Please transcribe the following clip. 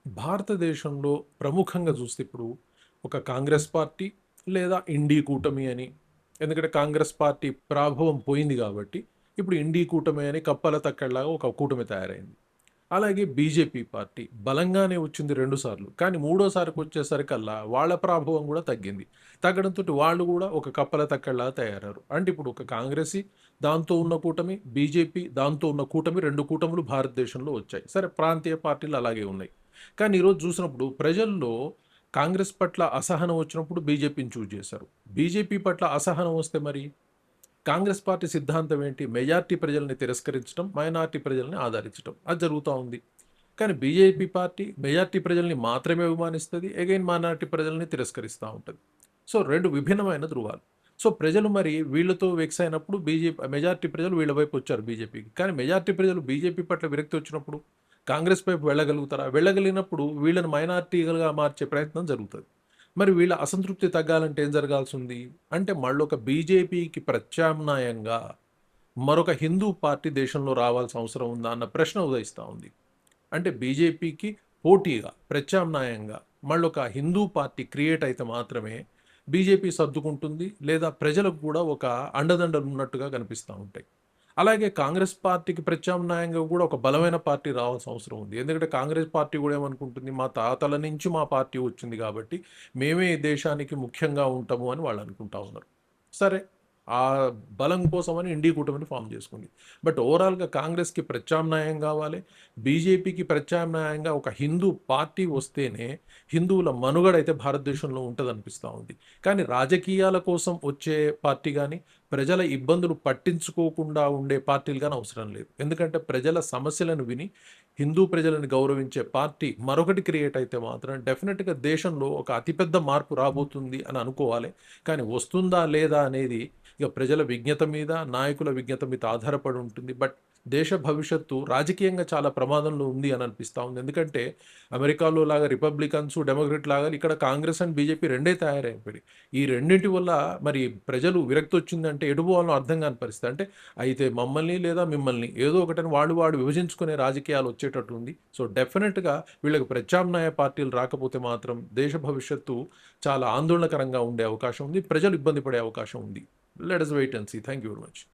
భారతదేశంలో ప్రముఖంగా చూస్తే ఇప్పుడు ఒక కాంగ్రెస్ పార్టీ లేదా ఇండీ కూటమి అని. ఎందుకంటే కాంగ్రెస్ పార్టీ ప్రాభవం పోయింది కాబట్టి ఇప్పుడు ఇండీ కూటమి అని కప్పల తక్కడలాగా ఒక కూటమి తయారైంది. అలాగే బీజేపీ పార్టీ బలంగానే వచ్చింది 2 సార్లు. కానీ మూడోసారికి వచ్చేసరికల్లా వాళ్ళ ప్రాభవం కూడా తగ్గింది. తగ్గడంతోటి వాళ్ళు కూడా ఒక కప్పల తక్కడలాగా తయారయ్యారు. అంటే ఇప్పుడు ఒక కాంగ్రెసీ, దాంతో ఉన్న కూటమి, బీజేపీ దాంతో ఉన్న కూటమి 2 కూటములు భారతదేశంలో వచ్చాయి. సరే ప్రాంతీయ పార్టీలు అలాగే ఉన్నాయి. కానీ ఈరోజు చూసినప్పుడు ప్రజల్లో కాంగ్రెస్ పట్ల అసహనం వచ్చినప్పుడు బీజేపీని చూజ్ చేశారు. బీజేపీ పట్ల అసహనం వస్తే మరి కాంగ్రెస్ పార్టీ సిద్ధాంతం ఏంటి? మెజారిటీ ప్రజల్ని తిరస్కరించడం, మైనారిటీ ప్రజల్ని ఆదరించడం. అది జరుగుతా ఉంది. కానీ బీజేపీ పార్టీ మెజారిటీ ప్రజల్ని మాత్రమే అభిమానిస్తది. అగైన్ మైనారిటీ ప్రజల్ని తిరస్కరిస్తా ఉంటది. సో 2 విభిన్నమైన ధృవాలు. సో ప్రజలు మరి వీళ్ళతో వెక్స్ అయినప్పుడు మెజారిటీ ప్రజలు వీళ్ళ వైపు వచ్చారు బీజేపీకి. కానీ మెజారిటీ ప్రజలు బీజేపీ పట్ల విరక్తి వచ్చినప్పుడు కాంగ్రెస్ వైపు వెళ్ళగలుగుతారా? వెళ్ళగలిగినప్పుడు వీళ్ళని మైనారిటీలుగా మార్చే ప్రయత్నం జరుగుతది. మరి వీళ్ళ అసంతృప్తి తగ్గాలంటే ఏం జరగాల్సింది? అంటే మళ్ళొక బీజేపీకి ప్రత్యామ్నాయంగా మరొక హిందూ పార్టీ దేశంలో రావాల్సిన అవసరం ఉందా అన్న ప్రశ్న ఉదయిస్తా ఉంది. అంటే బీజేపీకి పోటీగా, ప్రత్యామ్నాయంగా మళ్ళొక హిందూ పార్టీ క్రియేట్ అయితే మాత్రమే బీజేపీ సర్దుకుంటుంది. లేదా ప్రజలకు కూడా ఒక అండదండలు ఉన్నట్టుగా కనిపిస్తా ఉంటాయి. అలాగే కాంగ్రెస్ పార్టీకి ప్రత్యామ్నాయంగా కూడా ఒక బలమైన పార్టీ రావాల్సిన అవసరం ఉంది. ఎందుకంటే కాంగ్రెస్ పార్టీ కూడా ఏమనుకుంటుంది, మా తాతల నుంచి మా పార్టీ వచ్చింది కాబట్టి మేమే ఈ దేశానికి ముఖ్యంగా ఉంటాము అని వాళ్ళు అనుకుంటా ఉన్నారు. సరే, ఆ బలం కోసమని ఇండీ కూటమిని ఫామ్ చేసుకుంది. బట్ ఓవరాల్‌గా కాంగ్రెస్‌కి ప్రత్యామ్నాయం కావాలి. బీజేపీకి ప్రత్యామ్నాయంగా ఒక హిందూ పార్టీ వస్తేనే హిందువుల మనుగడ అయితే భారతదేశంలో ఉంటదనిపిస్తా ఉంది. కానీ రాజకీయాల కోసం వచ్చే పార్టీ గాని, ప్రజల ఇబ్బందులు పట్టించుకోకుండా ఉండే పార్టీలు గాని అవసరం లేదు. ఎందుకంటే ప్రజల సమస్యలను విని హిందూ ప్రజలను గౌరవించే పార్టీ మరొకటి క్రియేట్ అయితే మాత్రం డెఫినిట్‌గా దేశంలో ఒక అతిపెద్ద మార్పు రాబోతుంది అని అనుకోవాలి. కానీ వస్తుందా లేదా అనేది ఇక ప్రజల విజ్ఞత మీద, నాయకుల విజ్ఞత మీద ఆధారపడి ఉంటుంది. బట్ దేశ భవిష్యత్తు రాజకీయంగా చాలా ప్రమాదంలో ఉంది అని అనిపిస్తా ఉంది. ఎందుకంటే అమెరికాలో లాగా రిపబ్లికన్స్, డెమోక్రట్ లాగా ఇక్కడ కాంగ్రెస్ అండ్ బీజేపీ రెండే తయారైపోయాయి. ఈ రెండిటి వల్ల మరి ప్రజలు విరక్తి వచ్చిందంటే ఎటు పోవాలో అర్థం కాని పరిస్థితి. అంటే అయితే మమ్మల్ని లేదా మిమ్మల్ని ఏదో ఒకటని వాడు విభజించుకునే రాజకీయాలు వచ్చేటట్టు ఉంది. సో డెఫినెట్‌గా వీళ్ళకి ప్రత్యామ్నాయ పార్టీలు రాకపోతే మాత్రం దేశ భవిష్యత్తు చాలా ఆందోళనకరంగా ఉండే అవకాశం ఉంది. ప్రజలు ఇబ్బంది పడే అవకాశం ఉంది. Let us wait and see. Thank you very much.